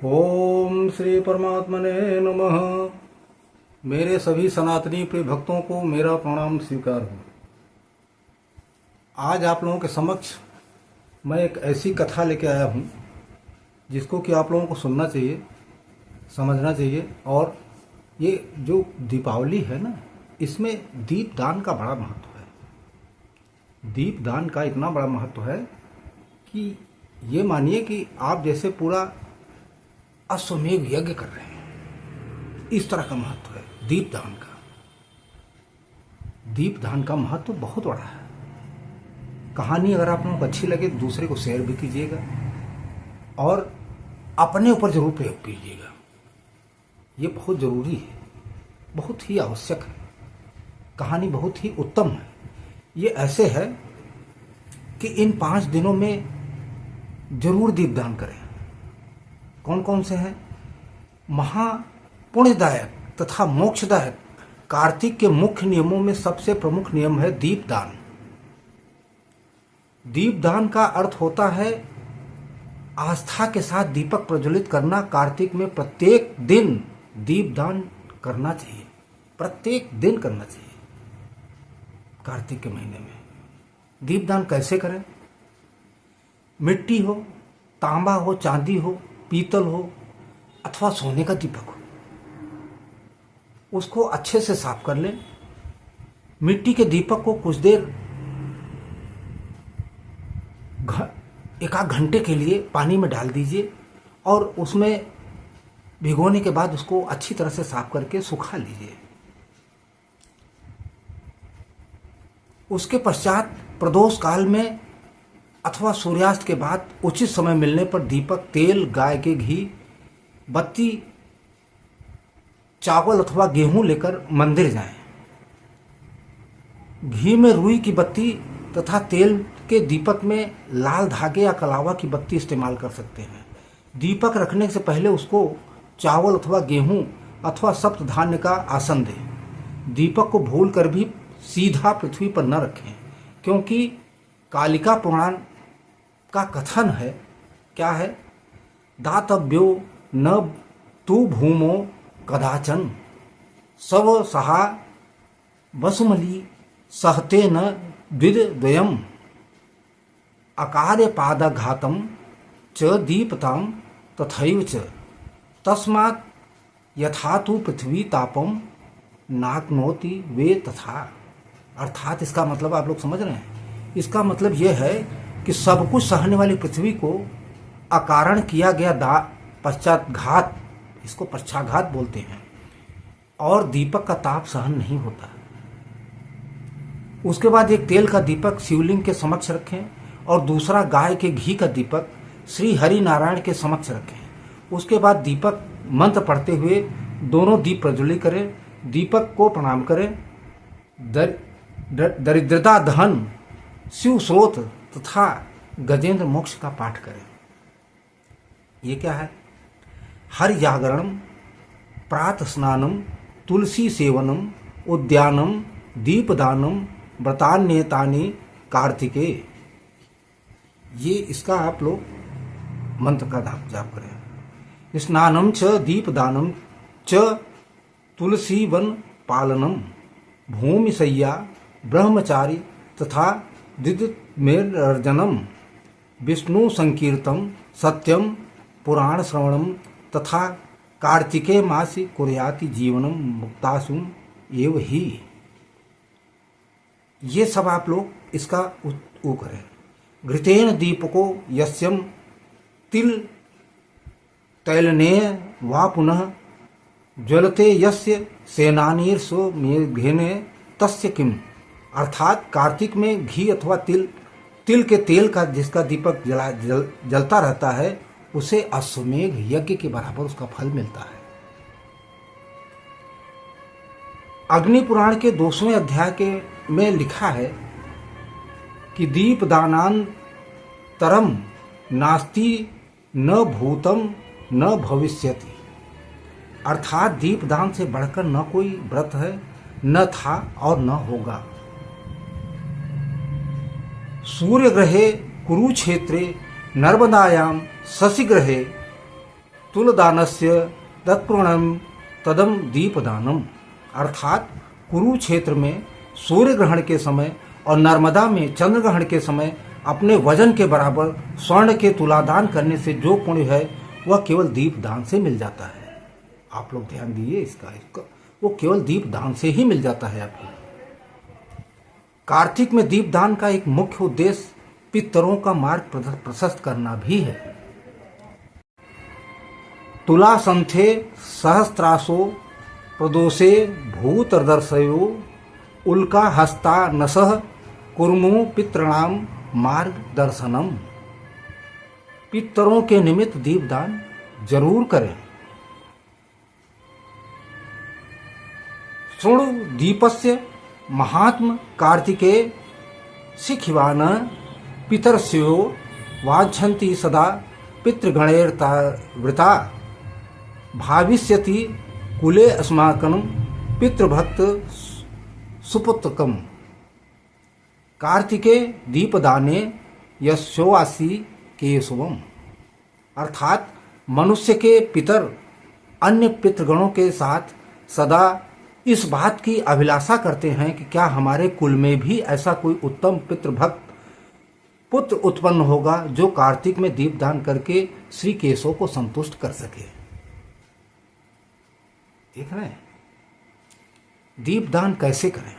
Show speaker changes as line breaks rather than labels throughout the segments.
ओम श्री परमात्मने नमः। मेरे सभी सनातनी प्रिय भक्तों को मेरा प्रणाम स्वीकार हो। आज आप लोगों के समक्ष मैं एक ऐसी कथा लेके आया हूँ जिसको कि आप लोगों को सुनना चाहिए, समझना चाहिए। और ये जो दीपावली है ना, इसमें दीपदान का बड़ा महत्व है। दीपदान का इतना बड़ा महत्व है कि ये मानिए कि आप जैसे पूरा अश्वमेध यज्ञ कर रहे हैं, इस तरह का महत्व है दीपदान का। दीपदान का महत्व बहुत बड़ा है। कहानी अगर आप लोगों को अच्छी लगे तो दूसरे को शेयर भी कीजिएगा और अपने ऊपर जरूर प्रयोग कीजिएगा। ये बहुत जरूरी है, बहुत ही आवश्यक है। कहानी बहुत ही उत्तम है। ये ऐसे है कि इन 5 दिनों में जरूर दीपदान करें। कौन कौन से हैं? महापुण्यदायक तथा मोक्षदायक कार्तिक के मुख्य नियमों में सबसे प्रमुख नियम है दीपदान। दीपदान का अर्थ होता है आस्था के साथ दीपक प्रज्वलित करना। कार्तिक में प्रत्येक दिन दीपदान करना चाहिए, प्रत्येक दिन करना चाहिए। कार्तिक के महीने में दीपदान कैसे करें? मिट्टी हो, तांबा हो, चांदी हो, पीतल हो अथवा सोने का दीपक हो, उसको अच्छे से साफ कर लें। मिट्टी के दीपक को कुछ देर 1-8 घंटे के लिए पानी में डाल दीजिए और उसमें भिगोने के बाद उसको अच्छी तरह से साफ करके सुखा लीजिए। उसके पश्चात प्रदोष काल में अथवा सूर्यास्त के बाद उचित समय मिलने पर दीपक, तेल, गाय के घी, बत्ती, चावल अथवा गेहूं लेकर मंदिर जाएं। घी में रुई की बत्ती तथा तेल के दीपक में लाल धागे या कलावा की बत्ती इस्तेमाल कर सकते हैं। दीपक रखने से पहले उसको चावल अथवा गेहूं अथवा सप्त धान्य का आसन दें। दीपक को भूल कर भी सीधा पृथ्वी पर न रखें, क्योंकि कालिका पुराण का कथन है, क्या है? दातव्यो न तु भूमो कदाचन सव सहा वसुमली सहते न द्विद्वयम् अकार्य पादघातम च दीपताम तथैव च तस्मात् यथा तु पृथ्वी तापम नाकनोति वे तथा। अर्थात इसका मतलब आप लोग समझ रहे हैं? इसका मतलब यह है कि सब कुछ सहने वाली पृथ्वी को अकारण किया गया पश्चातघात, इसको पश्चाघात बोलते हैं, और दीपक का ताप सहन नहीं होता। उसके बाद एक तेल का दीपक शिवलिंग के समक्ष रखें और दूसरा गाय के घी का दीपक श्री हरि नारायण के समक्ष रखें। उसके बाद दीपक मंत्र पढ़ते हुए दोनों दीप प्रज्वलित करें। दीपक को प्रणाम करें। दरिद्रता दहन, शिव स्रोत तथा गजेंद्र मोक्ष का पाठ करें। ये क्या है? हर जागरणम, प्रातः स्नानम, तुलसी सेवनम, उद्यानम, दीपदानम, व्रतान्येतानि कार्तिके। ये इसका आप लोग मंत्र का जाप करें। स्नानम च दीपदानम च तुलसी वन पालनम, भूमि सय्या, ब्रह्मचारी तथा दिदमेर्जनम, विष्णु संकीर्तम, सत्यम, पुराण श्रवणम तथा कार्तिके मासी कुर्याति जीवनम मुक्तासुम एव ही। ये सब आप लोग इसका वो करें। घृतेन दीपको यस्यम तिल तैलनेय वा पुनः ज्वलते यस्य सेनानीर्सो मेघेने तस्य किम। अर्थात कार्तिक में घी अथवा तिल के तेल का जिसका दीपक जलता रहता है, उसे अश्वमेध यज्ञ के बराबर उसका फल मिलता है। अग्नि पुराण के 2वें अध्याय में लिखा है कि दीपदानांतरम नास्ति न भूतम न भविष्यति। अर्थात दीपदान से बढ़कर न कोई व्रत है, न था और न होगा। सूर्य ग्रहे कुरुक्षेत्रे नर्मदायां शशिग्रहे तुलदानस्य तत्पूर्णम तदम दीपदानम। अर्थात कुरुक्षेत्र में सूर्य ग्रहण के समय और नर्मदा में चंद्र ग्रहण के समय अपने वजन के बराबर स्वर्ण के तुलादान करने से जो पुण्य है वह केवल दीप दान से मिल जाता है। आप लोग ध्यान दीजिए इसका वो केवल दीप दान से ही मिल जाता है आपको। कार्तिक में दीप दान का एक मुख्य उद्देश्य पितरों का मार्ग प्रशस्त करना भी है। तुला संथे सहस्त्रासो प्रदोषे भूतदर्शयो उल्का हस्ता नसः कुर्मु पितृणाम मार्गदर्शनम। पितरों के निमित्त दीपदान जरूर करें। शृणु दीपस्य महात्म कार्तिकेय शिखिवान पितरस्यो वाञ्छन्ति सदा पितृगणैर्वृता भाविष्यति कुले अस्माकं पितृभक्त सुपुत्रकम। कार्तिके दीपदाने यशोवासी केशवम। अर्थात मनुष्य के पितर अन्य पितृगणों के साथ सदा इस बात की अभिलाषा करते हैं कि क्या हमारे कुल में भी ऐसा कोई उत्तम पितृभक्त पुत्र उत्पन्न होगा जो कार्तिक में दीपदान करके श्री केशव को संतुष्ट कर सके। देख रहे हैं दीपदान कैसे करें।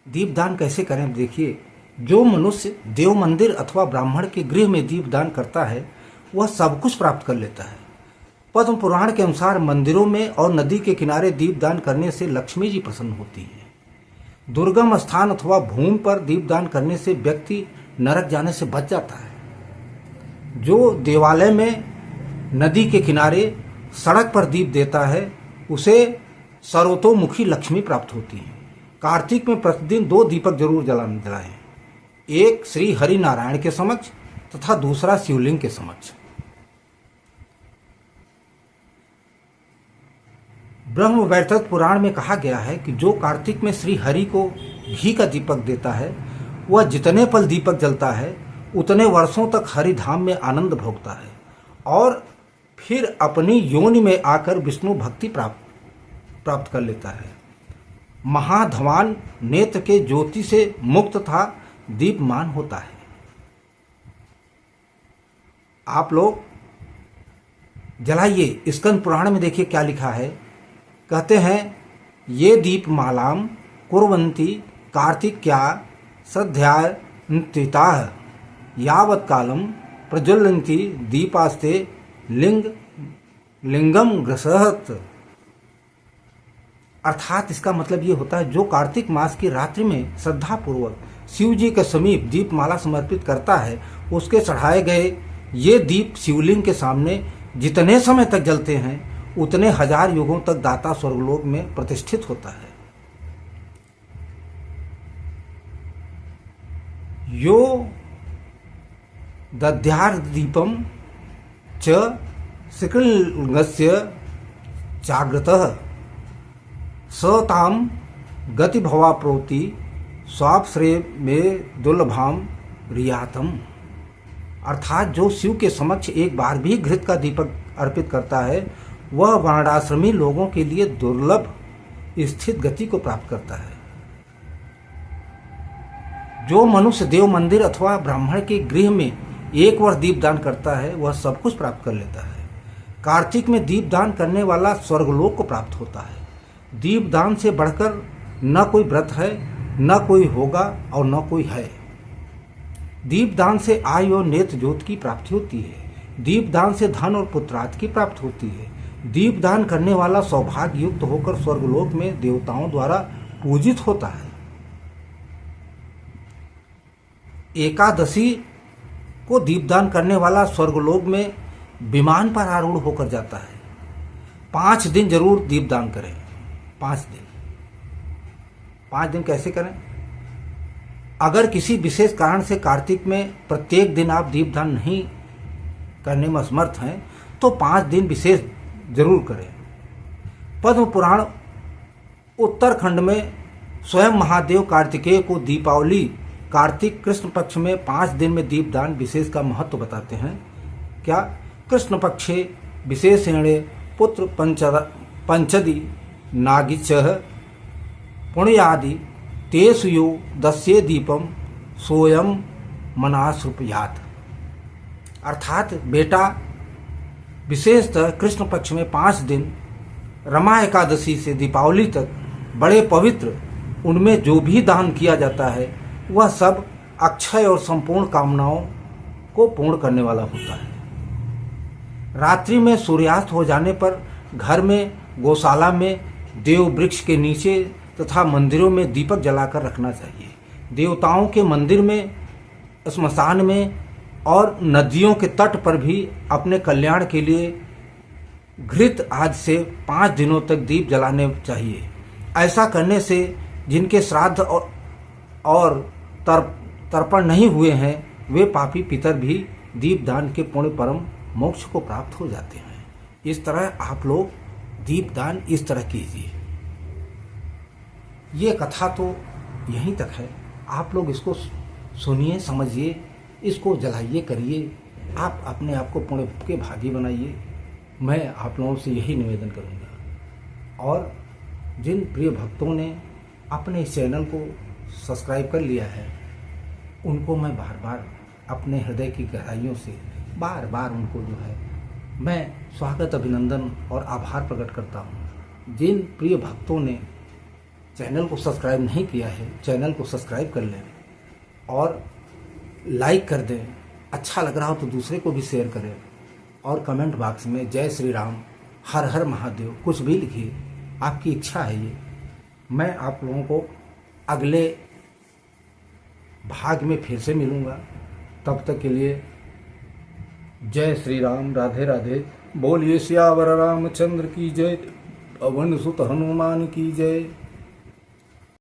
दीपदान कैसे करें देखिए, जो मनुष्य देव मंदिर अथवा ब्राह्मण के गृह में दीपदान करता है वह सब कुछ प्राप्त कर लेता है। पद्म पुराण के अनुसार मंदिरों में और नदी के किनारे दीपदान करने से लक्ष्मी जी प्रसन्न होती है। दुर्गम स्थान अथवा भूमि पर दीपदान करने से व्यक्ति नरक जाने से बच जाता है। जो देवालय में, नदी के किनारे, सड़क पर दीप देता है उसे सर्वतोमुखी लक्ष्मी प्राप्त होती है। कार्तिक में प्रतिदिन 2 दीपक जरूर जलाएं, एक श्री हरि नारायण के समक्ष तथा दूसरा शिवलिंग के समक्ष। ब्रह्म वैवर्त पुराण में कहा गया है कि जो कार्तिक में श्री हरि को घी का दीपक देता है वह जितने पल दीपक जलता है उतने वर्षों तक हरि धाम में आनंद भोगता है और फिर अपनी योनि में आकर विष्णु भक्ति प्राप्त कर लेता है। महाधवान नेत्र के ज्योति से मुक्त था दीपमान होता है। आप लोग जलाइए। स्कंद पुराण में देखिए क्या लिखा है। कहते हैं ये दीपमालाम कुर्वन्ति कार्तिक्या श्रद्धान्विताः यावत् कालम प्रज्वलन्ति दीपास्ते लिंगम ग्रसहत। अर्थात इसका मतलब ये होता है जो कार्तिक मास की रात्रि में श्रद्धा पूर्वक शिव जी के समीप दीपमाला समर्पित करता है उसके चढ़ाए गए ये दीप शिवलिंग के सामने जितने समय तक जलते हैं उतने 1000 युगों तक दाता स्वर्गलोक में प्रतिष्ठित होता है। यो दध्यार दीपम च श्रीकृष्णस्य जागृतः स ताम गति भवा प्रोति स्वापश्रेय में दुर्लभाम रियातम। अर्थात जो शिव के समक्ष एक बार भी घृत का दीपक अर्पित करता है वह वर्णाश्रमी लोगों के लिए दुर्लभ स्थित गति को प्राप्त करता है। जो मनुष्य देव मंदिर अथवा ब्राह्मण के गृह में एक वर्ष दीपदान करता है वह सब कुछ प्राप्त कर लेता है। कार्तिक में दीपदान करने वाला स्वर्गलोक को प्राप्त होता है। दीपदान से बढ़कर न कोई व्रत है, न कोई होगा और न कोई है। दीपदान से आयु और नेत्र ज्योति की प्राप्ति होती है। दीपदान से धन और पुत्रार्थ की प्राप्ति होती है। दीपदान करने वाला सौभाग्य युक्त होकर स्वर्गलोक में देवताओं द्वारा पूजित होता है। एकादशी को दीपदान करने वाला स्वर्गलोक में विमान पर आरूढ़ होकर जाता है। 5 दिन जरूर दीपदान करें। 5 दिन कैसे करें? अगर किसी विशेष कारण से कार्तिक में प्रत्येक दिन आप दीपदान नहीं करने में असमर्थ हैं तो 5 दिन विशेष जरूर करें। पद्म पुराण उत्तराखंड में स्वयं महादेव कार्तिकेय को दीपावली कार्तिक कृष्ण पक्ष में 5 दिन में दीपदान विशेष का महत्व बताते हैं। क्या कृष्ण पक्षे विशेषेणे पुत्र पंचदि नागिचः पुण्यादि तेषु यो दस्ये दीपम सोयम मनाश्रुपयात। अर्थात बेटा, विशेषतः कृष्ण पक्ष में 5 दिन रमा एकादशी से दीपावली तक बड़े पवित्र, उनमें जो भी दान किया जाता है वह सब अक्षय और संपूर्ण कामनाओं को पूर्ण करने वाला होता है। रात्रि में सूर्यास्त हो जाने पर घर में, गौशाला में, देव वृक्ष के नीचे तथा मंदिरों में दीपक जलाकर रखना चाहिए। देवताओं के मंदिर में, स्मशान में और नदियों के तट पर भी अपने कल्याण के लिए घृत आज से 5 दिनों तक दीप जलाने चाहिए। ऐसा करने से जिनके श्राद्ध और तर्पण नहीं हुए हैं वे पापी पितर भी दीपदान के पुण्य परम मोक्ष को प्राप्त हो जाते हैं। इस तरह आप लोग दीपदान इस तरह कीजिए। ये कथा तो यहीं तक है। आप लोग इसको सुनिए, समझिए, इसको जलाइए, करिए। आप अपने आप को पुण्य के भागी बनाइए। मैं आप लोगों से यही निवेदन करूँगा। और जिन प्रिय भक्तों ने अपने इस चैनल को सब्सक्राइब कर लिया है उनको मैं बार बार अपने हृदय की गहराइयों से बार बार उनको जो है मैं स्वागत, अभिनंदन और आभार प्रकट करता हूँ। जिन प्रिय भक्तों ने चैनल को सब्सक्राइब नहीं किया है, चैनल को सब्सक्राइब कर लें और लाइक कर दें। अच्छा लग रहा हो तो दूसरे को भी शेयर करें और कमेंट बॉक्स में जय श्री राम, हर हर महादेव कुछ भी लिखिए। आपकी इच्छा है ये। मैं आप लोगों को अगले भाग में फिर से मिलूँगा। तब तक के लिए जय श्री राम, राधे राधे। बोलिए सियावर रामचंद्र की जय, पवन सुत हनुमान की जय।